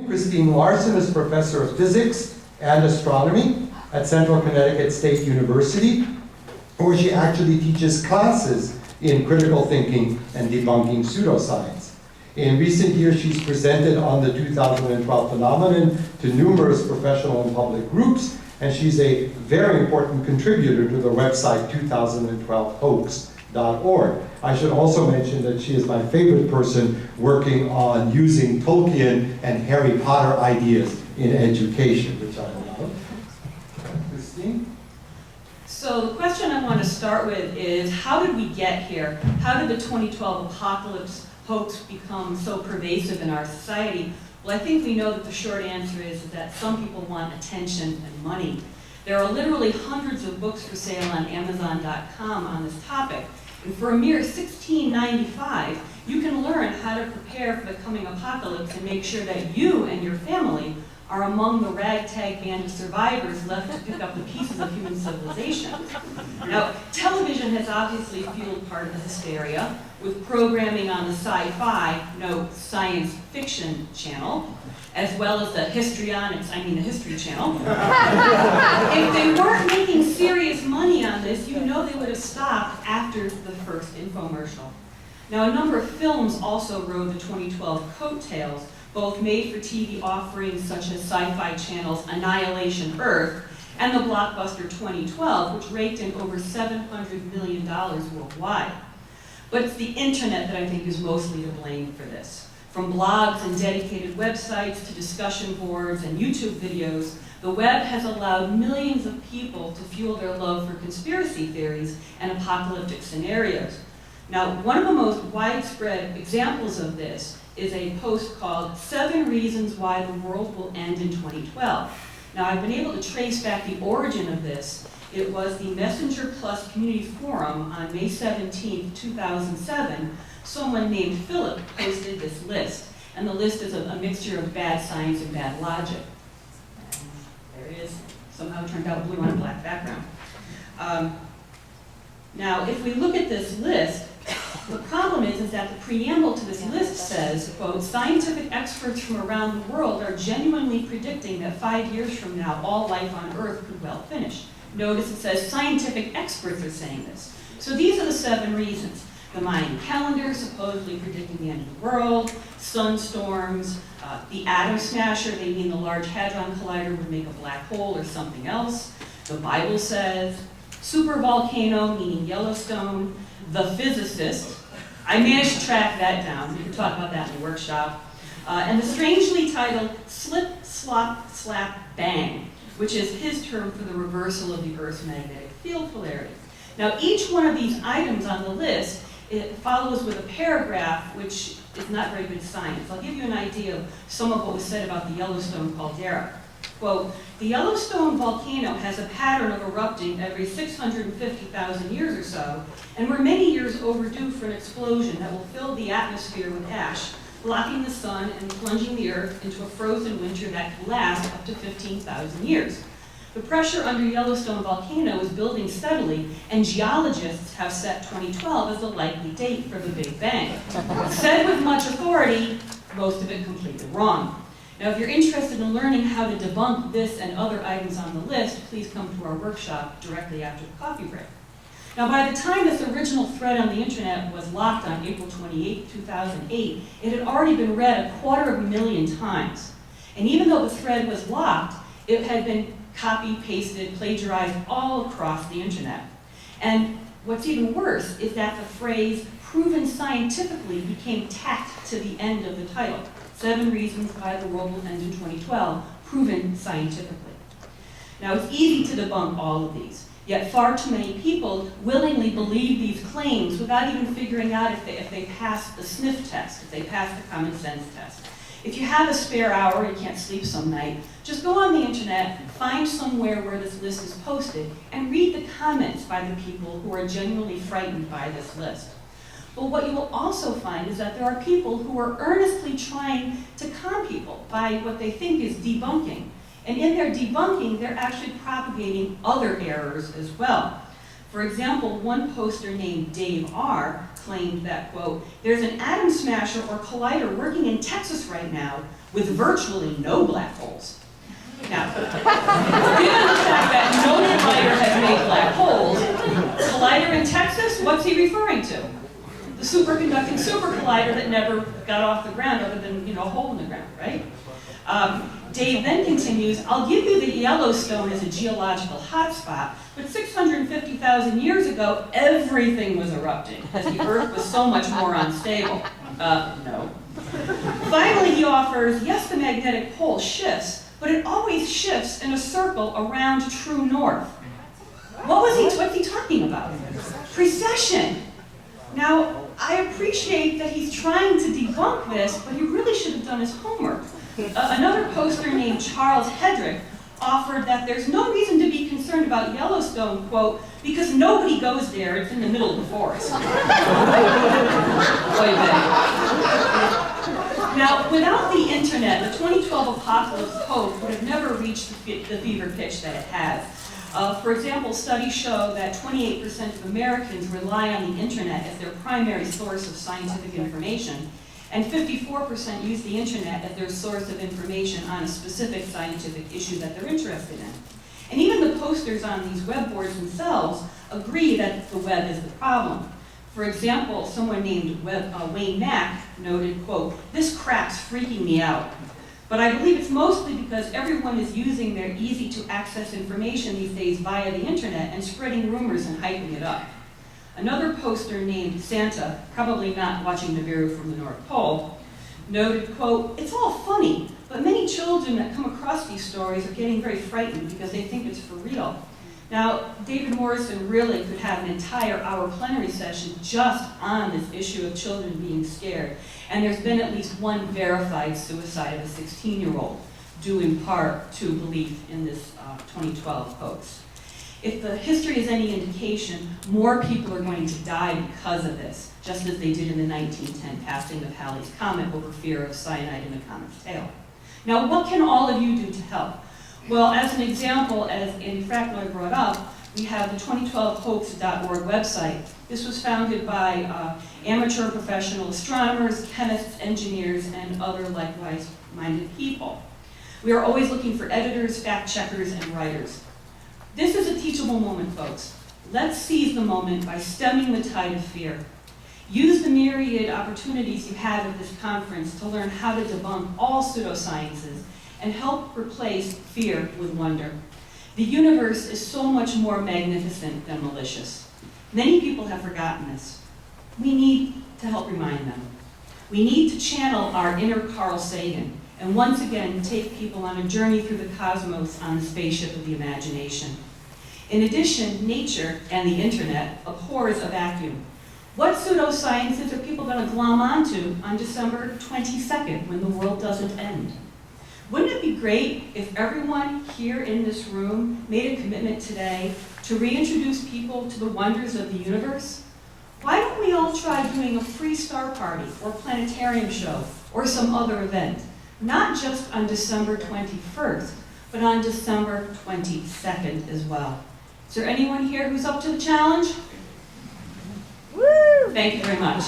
Kristine Larsen is professor of physics and astronomy at Central Connecticut State University, where she actually teaches classes in critical thinking and debunking pseudoscience. In recent years, she's presented on the 2012 phenomenon to numerous professional and public groups, and she's a very important contributor to the website 2012Hoax.org. I should also mention that she is my favorite person working on using Tolkien and Harry Potter ideas in education, which I love. Kristine? So the question I want to start with is, how did we get here? How did the 2012 apocalypse hoax become so pervasive in our society? Well, I think we know that the short answer is that some people want attention and money. There are literally hundreds of books for sale on Amazon.com on this topic. And for a mere $16.95, you can learn how to prepare for the coming apocalypse and make sure that you and your family are among the ragtag band of survivors left to pick up the pieces of human civilization. Now, television has obviously fueled part of the hysteria, with programming on the sci-fi, no, science fiction channel, as well as the histrionics, the History Channel. If they weren't making serious money on this, you know they would have stopped after the first infomercial. Now, a number of films also rode the 2012 coattails, both made-for-TV offerings such as Sci-Fi Channel's Annihilation Earth and the blockbuster 2012, which raked in over $700 million worldwide. But it's the internet that I think is mostly to blame for this. From blogs and dedicated websites to discussion boards and YouTube videos, the web has allowed millions of people to fuel their love for conspiracy theories and apocalyptic scenarios. Now, one of the most widespread examples of this is a post called 7 Reasons Why the World Will End in 2012. Now, I've been able to trace back the origin of this. It was the Messenger Plus Community Forum on May 17, 2007. Someone named Philip posted this list, and the list is a mixture of bad science and bad logic. And there it is. Somehow it turned out blue on a black background. Now, if we look at this list, the problem is that the preamble to this list says, quote, scientific experts from around the world are genuinely predicting that 5 years from now, all life on Earth could well finish. Notice it says scientific experts are saying this. So these are the 7 reasons. The Mayan calendar supposedly predicting the end of the world, sunstorms, the atom smasher, they mean the Large Hadron Collider would make a black hole or something else. The Bible says, super volcano, meaning Yellowstone, the physicist. I managed to track that down. We can talk about that in the workshop. And the strangely titled Slip, Slop, Slap, Bang, which is his term for the reversal of the Earth's magnetic field polarity. Now, each one of these items on the list, it follows with a paragraph which is not very good science. I'll give you an idea of some of what was said about the Yellowstone caldera. Quote, the Yellowstone volcano has a pattern of erupting every 650,000 years or so, and we're many years overdue for an explosion that will fill the atmosphere with ash, blocking the sun and plunging the Earth into a frozen winter that could last up to 15,000 years. The pressure under Yellowstone Volcano is building steadily, and geologists have set 2012 as the likely date for the Big Bang. Said with much authority, most of it completely wrong. Now, if you're interested in learning how to debunk this and other items on the list, please come to our workshop directly after the coffee break. Now, by the time this original thread on the internet was locked on April 28, 2008, it had already been read 250,000 times. And even though the thread was locked, it had been copied, pasted, plagiarized all across the internet. And what's even worse is that the phrase proven scientifically became tacked to the end of the title. 7 Reasons Why the World Will End in 2012, proven scientifically. Now, it's easy to debunk all of these, yet far too many people willingly believe these claims without even figuring out if they pass the sniff test, if they pass the common sense test. If you have a spare hour, you can't sleep some night, just go on the internet, find somewhere where this list is posted, and read the comments by the people who are genuinely frightened by this list. But what you will also find is that there are people who are earnestly trying to con people by what they think is debunking. And in their debunking, they're actually propagating other errors as well. For example, one poster named Dave R. claimed that, quote, there's an atom smasher or collider working in Texas right now with virtually no black holes. Now, given the fact that no collider has made black holes, collider in Texas, what's he referring to? The superconducting super collider that never got off the ground other than, a hole in the ground, right? Dave then continues, I'll give you that Yellowstone is a geological hotspot, but 650,000 years ago, everything was erupting because the Earth was so much more unstable. No. Finally, he offers, yes, the magnetic pole shifts, but it always shifts in a circle around true north. What's he talking about? Precession. Now, I appreciate that he's trying to debunk this, but he really should have done his homework. Another poster named Charles Hedrick offered that there's no reason to be concerned about Yellowstone, quote, because nobody goes there, it's in the middle of the forest. Now, without the internet, the 2012 apocalypse hoax would have never reached the fever pitch that it has. For example, studies show that 28% of Americans rely on the internet as their primary source of scientific information, and 54% use the internet as their source of information on a specific scientific issue that they're interested in. And even the posters on these web boards themselves agree that the web is the problem. For example, someone named Wayne Mack noted, quote, this crap's freaking me out. But I believe it's mostly because everyone is using their easy-to-access information these days via the internet and spreading rumors and hyping it up. Another poster named Santa, probably not watching Nibiru from the North Pole, noted, quote, it's all funny, but many children that come across these stories are getting very frightened because they think it's for real. Now, David Morrison really could have an entire hour plenary session just on this issue of children being scared. And there's been at least one verified suicide of a 16-year-old, due in part to belief in this 2012 hoax. If the history is any indication, more people are going to die because of this, just as they did in the 1910 passing of Halley's Comet over fear of cyanide in the comet's tail. Now, what can all of you do to help? Well, as an example, as Andy Frackler brought up, we have the 2012hoax.org website. This was founded by amateur professional astronomers, chemists, engineers, and other likewise-minded people. We are always looking for editors, fact-checkers, and writers. This is a teachable moment, folks. Let's seize the moment by stemming the tide of fear. Use the myriad opportunities you have at this conference to learn how to debunk all pseudosciences and help replace fear with wonder. The universe is so much more magnificent than malicious. Many people have forgotten this. We need to help remind them. We need to channel our inner Carl Sagan and once again take people on a journey through the cosmos on the spaceship of the imagination. In addition, nature and the internet abhors a vacuum. What pseudosciences are people going to glom onto on December 22nd when the world doesn't end? Wouldn't it be great if everyone here in this room made a commitment today to reintroduce people to the wonders of the universe? Why don't we all try doing a free star party or planetarium show or some other event? Not just on December 21st, but on December 22nd as well. Is there anyone here who's up to the challenge? Woo! Thank you very much.